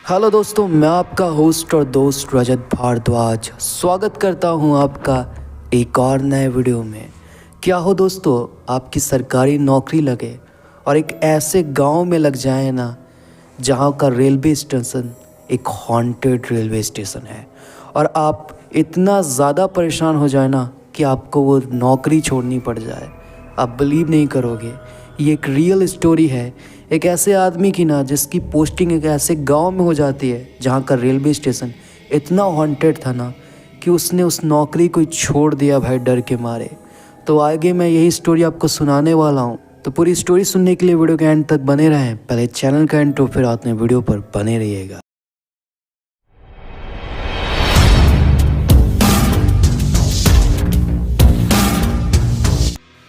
Hello दोस्तों, मैं आपका होस्ट और दोस्त रजत भारद्वाज स्वागत करता हूं आपका एक और नए वीडियो में। क्या हो दोस्तों, आपकी सरकारी नौकरी लगे और एक ऐसे गांव में लग जाए ना जहां का रेलवे स्टेशन एक हॉन्टेड रेलवे स्टेशन है और आप इतना ज़्यादा परेशान हो जाए ना कि आपको वो नौकरी छोड़नी पड़ जाए। आप बिलीव नहीं करोगे, ये एक रियल स्टोरी है एक ऐसे आदमी की ना जिसकी पोस्टिंग एक ऐसे गांव में हो जाती है जहां का रेलवे स्टेशन इतना हॉन्टेड था ना कि उसने उस नौकरी को छोड़ दिया भाई, डर के मारे। तो आगे मैं यही स्टोरी आपको सुनाने वाला हूं, तो पूरी स्टोरी सुनने के लिए वीडियो के एंड तक बने रहें। पहले चैनल का इंट्रो, फिर आपने वीडियो पर बने रहिएगा।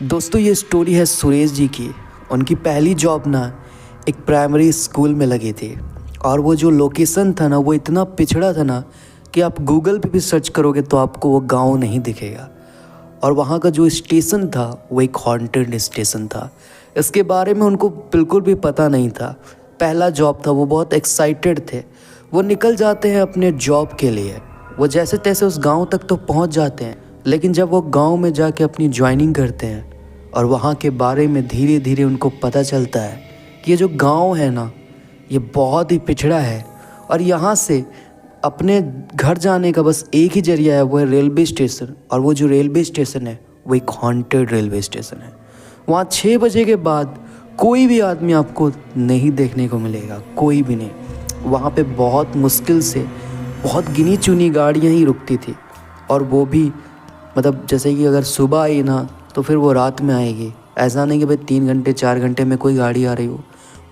दोस्तों, ये स्टोरी है सुरेश जी की। उनकी पहली जॉब ना एक प्राइमरी स्कूल में लगी थी और वो जो लोकेशन था ना वो इतना पिछड़ा था ना कि आप गूगल पे भी सर्च करोगे तो आपको वो गांव नहीं दिखेगा। और वहाँ का जो स्टेशन था वो एक हॉन्टेड स्टेशन था। इसके बारे में उनको बिल्कुल भी पता नहीं था। पहला जॉब था, वो बहुत एक्साइटेड थे। वो निकल जाते हैं अपने जॉब के लिए, वो जैसे तैसे उस गांव तक तो पहुंच जाते हैं, लेकिन जब वो गांव में जाके अपनी ज्वाइनिंग करते हैं और वहाँ के बारे में धीरे धीरे उनको पता चलता है कि ये जो गांव है ना ये बहुत ही पिछड़ा है और यहाँ से अपने घर जाने का बस एक ही जरिया है, वो है रेलवे स्टेशन। और वो जो रेलवे स्टेशन है वो एक हॉन्टेड रेलवे स्टेशन है। वहाँ 6 बजे के बाद कोई भी आदमी आपको नहीं देखने को मिलेगा, कोई भी नहीं। वहाँ पे बहुत मुश्किल से बहुत गिनी चुनी गाड़ियाँ ही रुकती थी और वो भी मतलब जैसे कि अगर सुबह आई ना तो फिर वो रात में आएगी। ऐसा नहीं कि भाई 3 घंटे 4 घंटे में कोई गाड़ी आ रही हो,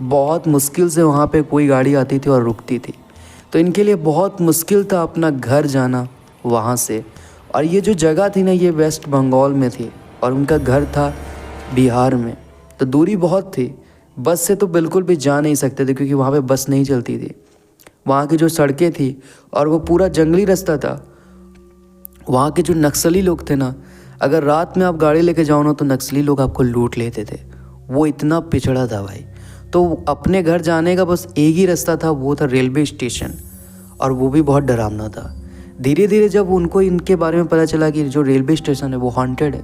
बहुत मुश्किल से वहाँ पे कोई गाड़ी आती थी और रुकती थी। तो इनके लिए बहुत मुश्किल था अपना घर जाना वहाँ से। और ये जो जगह थी ना ये वेस्ट बंगाल में थी और उनका घर था बिहार में, तो दूरी बहुत थी। बस से तो बिल्कुल भी जा नहीं सकते थे क्योंकि वहाँ पे बस नहीं चलती थी। वहाँ की जो सड़कें थी और वो पूरा जंगली रास्ता था। वहाँ के जो नक्सली लोग थे ना, अगर रात में आप गाड़ी लेके जाओ ना तो नक्सली लोग आपको लूट लेते थे। वो इतना पिछड़ा था भाई। तो अपने घर जाने का बस एक ही रास्ता था, वो था रेलवे स्टेशन, और वो भी बहुत डरावना था। धीरे धीरे जब उनको इनके बारे में पता चला कि जो रेलवे स्टेशन है वो हॉन्टेड है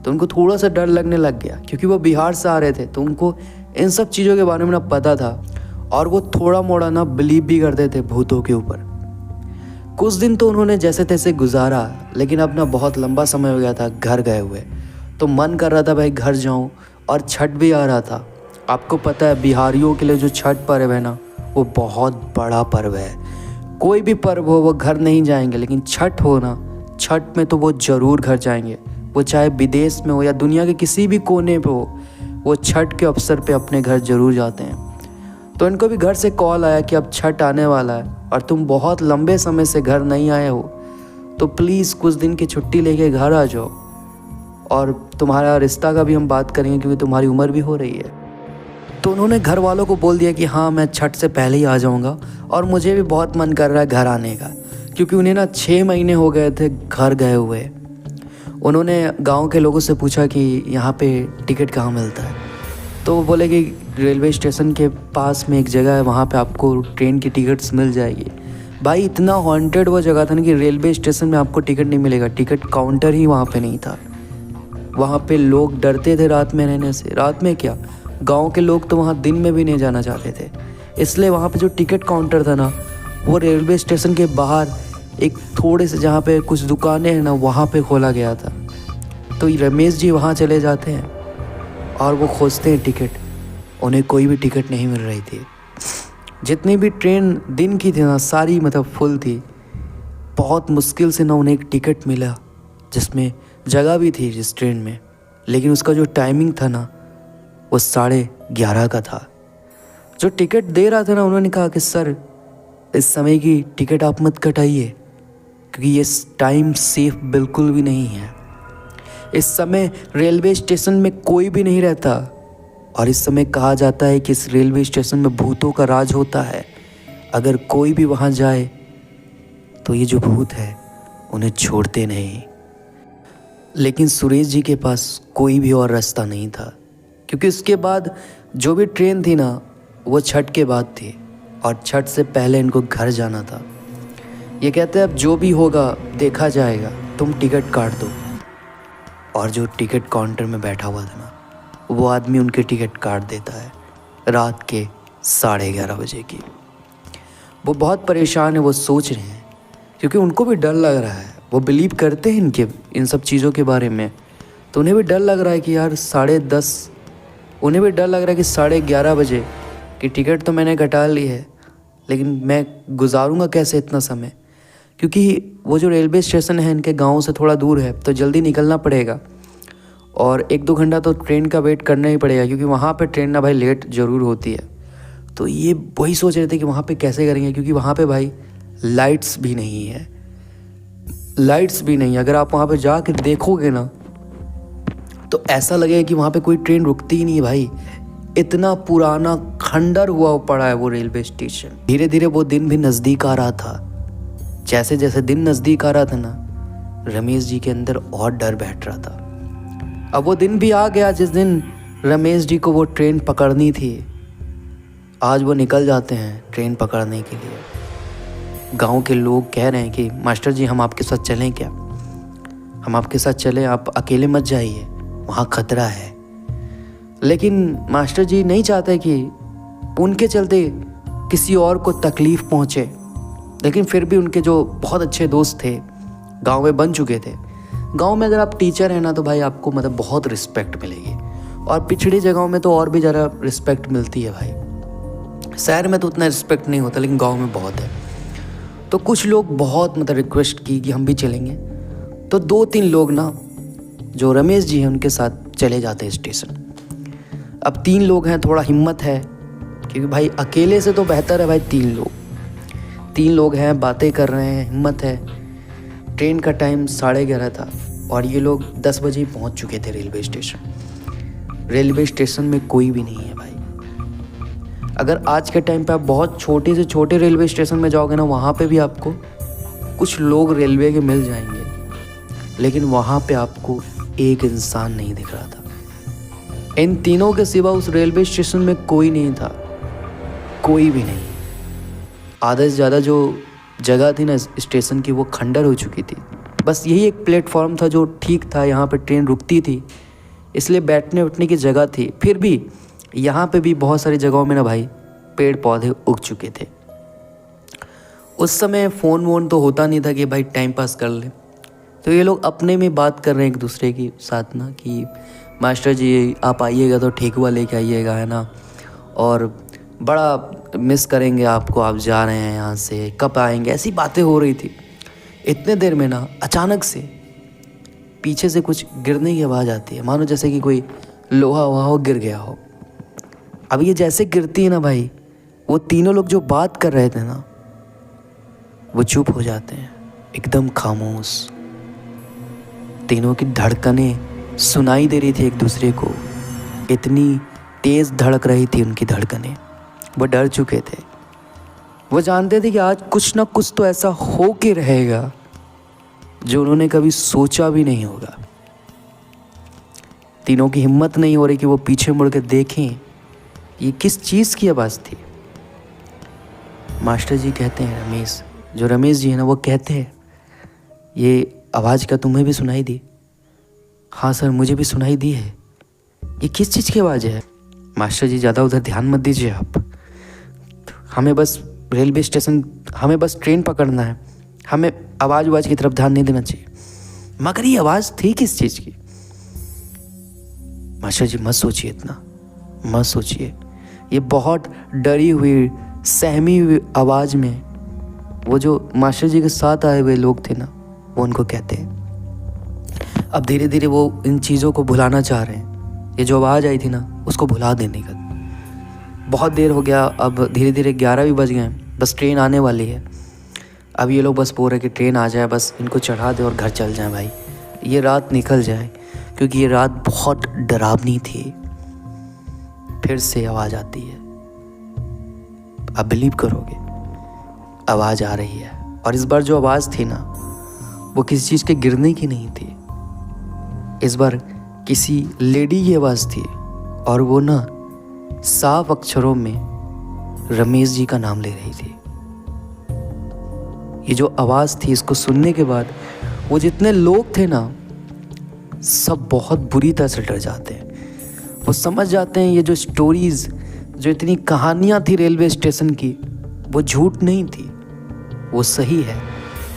तो उनको थोड़ा सा डर लगने लग गया, क्योंकि वो बिहार से आ रहे थे तो उनको इन सब चीज़ों के बारे में ना पता था और वो थोड़ा मोड़ा ना बिलीव भी करते थे भूतों के ऊपर। कुछ दिन तो उन्होंने जैसे तैसे गुजारा, लेकिन अब ना बहुत लंबा समय हो गया था घर गए हुए। तो मन कर रहा था भाई घर जाऊं, और छठ भी आ रहा था। आपको पता है बिहारियों के लिए जो छठ पर्व है ना वो बहुत बड़ा पर्व है। कोई भी पर्व हो वो घर नहीं जाएंगे, लेकिन छठ हो ना, छठ में तो वो ज़रूर घर जाएंगे। वो चाहे विदेश में हो या दुनिया के किसी भी कोने पे हो, वो छठ के अवसर पे अपने घर ज़रूर जाते हैं। तो इनको भी घर से कॉल आया कि अब छठ आने वाला है और तुम बहुत लंबे समय से घर नहीं आए हो, तो प्लीज़ कुछ दिन की छुट्टी लेके घर आ जाओ और तुम्हारा रिश्ता का भी हम बात करेंगे क्योंकि तुम्हारी उम्र भी हो रही है। तो उन्होंने घर वालों को बोल दिया कि हाँ मैं छठ से पहले ही आ जाऊँगा और मुझे भी बहुत मन कर रहा है घर आने का, क्योंकि उन्हें ना 6 महीने हो गए थे घर गए हुए। उन्होंने गाँव के लोगों से पूछा कि यहाँ पे टिकट कहाँ मिलता है, तो वो बोले कि रेलवे स्टेशन के पास में एक जगह है, वहाँ पे आपको ट्रेन की टिकट्स मिल जाएगी। भाई इतना हॉन्टेड वो जगह था ना कि रेलवे स्टेशन में आपको टिकट नहीं मिलेगा, टिकट काउंटर ही वहाँ पे नहीं था। वहाँ पे लोग डरते थे रात में रहने से। रात में क्या, गांव के लोग तो वहाँ दिन में भी नहीं जाना चाहते थे। इसलिए वहाँ पे जो टिकट काउंटर था ना वो रेलवे स्टेशन के बाहर एक थोड़े से जहाँ पे कुछ दुकानें हैं ना वहाँ पे खोला गया था। तो रमेश जी वहाँ चले जाते हैं और वो खोजते हैं टिकट। उन्हें कोई भी टिकट नहीं मिल रही थी। जितनी भी ट्रेन दिन की थी ना सारी मतलब फुल थी। बहुत मुश्किल से ना उन्हें एक टिकट मिला जिसमें जगह भी थी जिस ट्रेन में, लेकिन उसका जो टाइमिंग था ना वो 11:30 का था। जो टिकट दे रहा था ना उन्होंने कहा कि सर इस समय की टिकट आप मत कटाइए क्योंकि ये टाइम सेफ बिल्कुल भी नहीं है। इस समय रेलवे स्टेशन में कोई भी नहीं रहता और इस समय कहा जाता है कि इस रेलवे स्टेशन में भूतों का राज होता है। अगर कोई भी वहाँ जाए तो ये जो भूत है उन्हें छोड़ते नहीं। लेकिन सुरेश जी के पास कोई भी और रास्ता नहीं था, क्योंकि उसके बाद जो भी ट्रेन थी ना वो छठ के बाद थी और छठ से पहले इनको घर जाना था। ये कहते हैं अब जो भी होगा देखा जाएगा, तुम टिकट काट दो। और जो टिकट काउंटर में बैठा हुआ था ना, वो आदमी उनके टिकट काट देता है रात के 11:30 बजे की। वो बहुत परेशान है, वो सोच रहे हैं क्योंकि उनको भी डर लग रहा है। वो बिलीव करते हैं इन सब चीज़ों के बारे में, तो उन्हें भी डर लग रहा है कि यार 10:30, उन्हें भी डर लग रहा है कि 11:30 बजे की टिकट तो मैंने कटा ली है, लेकिन मैं गुजारूंगा कैसे इतना समय, क्योंकि वो जो रेलवे स्टेशन है इनके गांव से थोड़ा दूर है, तो जल्दी निकलना पड़ेगा और 1-2 घंटा तो ट्रेन का वेट करना ही पड़ेगा, क्योंकि वहाँ पे ट्रेन ना भाई लेट ज़रूर होती है। तो ये वही सोच रहे थे कि वहाँ पे कैसे करेंगे, क्योंकि वहाँ पे भाई लाइट्स भी नहीं है, अगर आप वहाँ पे जा कर देखोगे ना तो ऐसा लगेगा कि वहाँ पे कोई ट्रेन रुकती ही नहीं है भाई। इतना पुराना खंडर हुआ पड़ा है वो रेलवे स्टेशन। धीरे धीरे वो दिन भी नज़दीक आ रहा था। जैसे जैसे दिन नज़दीक आ रहा था ना, रमेश जी के अंदर और डर बैठ रहा था। अब वो दिन भी आ गया जिस दिन रमेश जी को वो ट्रेन पकड़नी थी। आज वो निकल जाते हैं ट्रेन पकड़ने के लिए। गांव के लोग कह रहे हैं कि मास्टर जी हम आपके साथ चलें क्या, हम आपके साथ चलें, आप अकेले मत जाइए, वहाँ खतरा है। लेकिन मास्टर जी नहीं चाहते कि उनके चलते किसी और को तकलीफ़ पहुँचे। लेकिन फिर भी उनके जो बहुत अच्छे दोस्त थे, गांव में बन चुके थे। गांव में अगर आप टीचर हैं ना तो भाई आपको मतलब बहुत रिस्पेक्ट मिलेगी, और पिछड़ी जगहों में तो और भी ज़्यादा रिस्पेक्ट मिलती है भाई। शहर में तो उतना रिस्पेक्ट नहीं होता, लेकिन गांव में बहुत है। तो कुछ लोग बहुत मतलब रिक्वेस्ट की कि हम भी चलेंगे, तो 2-3 लोग ना जो रमेश जी हैं उनके साथ चले जाते हैं स्टेशन। अब 3 लोग हैं, थोड़ा हिम्मत है, क्योंकि भाई अकेले से तो बेहतर है भाई 3 लोग हैं, बातें कर रहे हैं, हिम्मत है। ट्रेन का टाइम 11:30 था और ये लोग 10 बजे ही पहुँच चुके थे रेलवे स्टेशन। रेलवे स्टेशन में कोई भी नहीं है भाई। अगर आज के टाइम पे आप बहुत छोटे से छोटे रेलवे स्टेशन में जाओगे ना, वहाँ पे भी आपको कुछ लोग रेलवे के मिल जाएंगे, लेकिन वहाँ पे आपको एक इंसान नहीं दिख रहा था। इन तीनों के सिवा उस रेलवे स्टेशन में कोई नहीं था, कोई भी नहीं। आधे से ज़्यादा जो जगह थी ना स्टेशन की, वो खंडर हो चुकी थी। बस यही एक प्लेटफॉर्म था जो ठीक था, यहाँ पे ट्रेन रुकती थी, इसलिए बैठने उठने की जगह थी। फिर भी यहाँ पे भी बहुत सारी जगहों में ना भाई पेड़ पौधे उग चुके थे। उस समय फ़ोन वोन तो होता नहीं था कि भाई टाइम पास कर ले, तो ये लोग अपने में बात कर रहे हैं एक दूसरे के साथ ना कि मास्टर जी आप आइएगा तो ठेकुआ लेके आइएगा, है ना, और बड़ा मिस करेंगे आपको, आप जा रहे हैं यहाँ से, कब आएंगे, ऐसी बातें हो रही थी। इतने देर में ना अचानक से पीछे से कुछ गिरने की आवाज़ आती है, मानो जैसे कि कोई लोहा वहा हो गिर गया हो। अब ये जैसे गिरती है ना भाई, वो तीनों लोग जो बात कर रहे थे ना वो चुप हो जाते हैं, एकदम खामोश। तीनों की धड़कनें सुनाई दे रही थी एक दूसरे को, इतनी तेज़ धड़क रही थी उनकी धड़कनें। वो डर चुके थे, वो जानते थे कि आज कुछ ना कुछ तो ऐसा हो के रहेगा जो उन्होंने कभी सोचा भी नहीं होगा। तीनों की हिम्मत नहीं हो रही कि वो पीछे मुड़ के देखें ये किस चीज़ की आवाज़ थी। मास्टर जी कहते हैं, जो रमेश जी है ना, वो कहते हैं ये आवाज़ क्या तुम्हें भी सुनाई दी? हाँ सर मुझे भी सुनाई दी है। ये किस चीज़ की आवाज़ है? मास्टर जी ज़्यादा उधर ध्यान मत दीजिए आप, हमें बस रेलवे स्टेशन, हमें बस ट्रेन पकड़ना है, हमें आवाज़ की तरफ ध्यान नहीं देना चाहिए। मगर ये आवाज़ थी किस चीज़ की? मास्टर जी मत सोचिए, इतना मत सोचिए। ये बहुत डरी हुई सहमी हुई आवाज़ में वो जो मास्टर जी के साथ आए हुए लोग थे ना, वो उनको कहते हैं। अब धीरे धीरे वो इन चीज़ों को भुलाना चाह रहे हैं। ये जो आवाज़ आई थी ना उसको भुला देने का। बहुत देर हो गया, अब धीरे धीरे 11 भी बज गए, बस ट्रेन आने वाली है। अब ये लोग बस बोल रहे कि ट्रेन आ जाए, बस इनको चढ़ा दे और घर चल जाए भाई, ये रात निकल जाए, क्योंकि ये रात बहुत डरावनी थी। फिर से आवाज़ आती है, अब बिलीव करोगे आवाज़ आ रही है, और इस बार जो आवाज़ थी ना वो किसी चीज़ के गिरने की नहीं थी, इस बार किसी लेडी की आवाज़ थी। और वो ना साफ अक्षरों में रमेश जी का नाम ले रही थी। ये जो आवाज़ थी, इसको सुनने के बाद वो जितने लोग थे ना, सब बहुत बुरी तरह से डर जाते हैं। वो समझ जाते हैं ये जो स्टोरीज़, जो इतनी कहानियाँ थी रेलवे स्टेशन की, वो झूठ नहीं थी, वो सही है।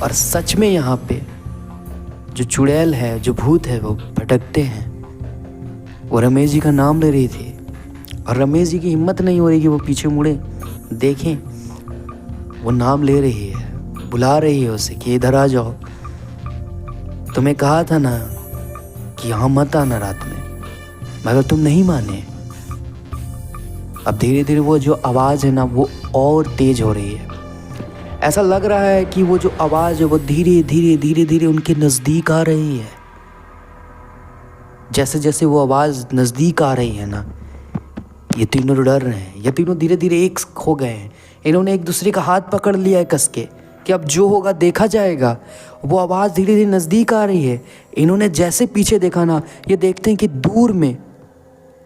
और सच में यहाँ पे जो चुड़ैल है, जो भूत है, वो भटकते हैं। वो रमेश जी का नाम ले रही थी और रमेश जी की हिम्मत नहीं हो रही कि वो पीछे मुड़े देखें। वो नाम ले रही है, बुला रही है उसे कि इधर आ जाओ, तुम्हें कहा था ना कि यहाँ मत आना रात में, मगर तुम नहीं माने। अब धीरे धीरे वो जो आवाज़ है ना, वो और तेज हो रही है। ऐसा लग रहा है कि वो जो आवाज़ है वो धीरे धीरे धीरे धीरे उनके नज़दीक आ रही है। जैसे जैसे वो आवाज़ नज़दीक आ रही है ना, ये तीनों डर रहे हैं। ये तीनों धीरे धीरे एक हो गए हैं। इन्होंने एक दूसरे का हाथ पकड़ लिया है कस के कि अब जो होगा देखा जाएगा। वो आवाज़ धीरे धीरे नज़दीक आ रही है। इन्होंने जैसे पीछे देखा ना, ये देखते हैं कि दूर में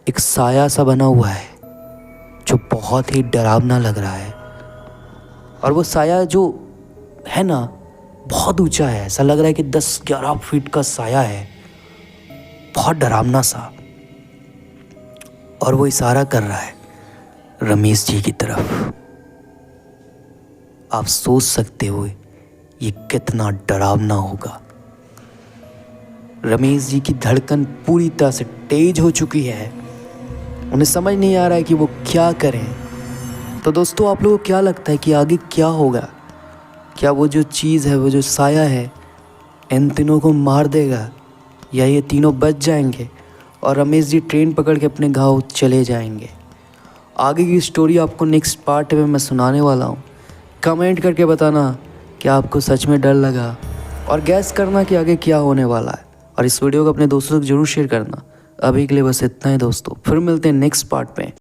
एक साया सा बना हुआ है जो बहुत ही डरावना लग रहा है। और वो साया जो है ना, बहुत ऊंचा है। ऐसा लग रहा है कि 10-11 फीट का साया है, बहुत डरावना सा। और वो इशारा कर रहा है रमेश जी की तरफ। आप सोच सकते हो ये कितना डरावना होगा। रमेश जी की धड़कन पूरी तरह से तेज हो चुकी है। उन्हें समझ नहीं आ रहा है कि वो क्या करें। तो दोस्तों, आप लोगों को क्या लगता है कि आगे क्या होगा? क्या वो जो चीज़ है, वो जो साया है, इन तीनों को मार देगा, या ये तीनों बच जाएंगे और रमेश जी ट्रेन पकड़ के अपने गांव चले जाएंगे? आगे की स्टोरी आपको नेक्स्ट पार्ट में मैं सुनाने वाला हूँ। कमेंट करके बताना कि आपको सच में डर लगा, और गैस करना कि आगे क्या होने वाला है। और इस वीडियो को अपने दोस्तों को जरूर शेयर करना। अभी के लिए बस इतना ही दोस्तों, फिर मिलते हैं नेक्स्ट पार्ट में।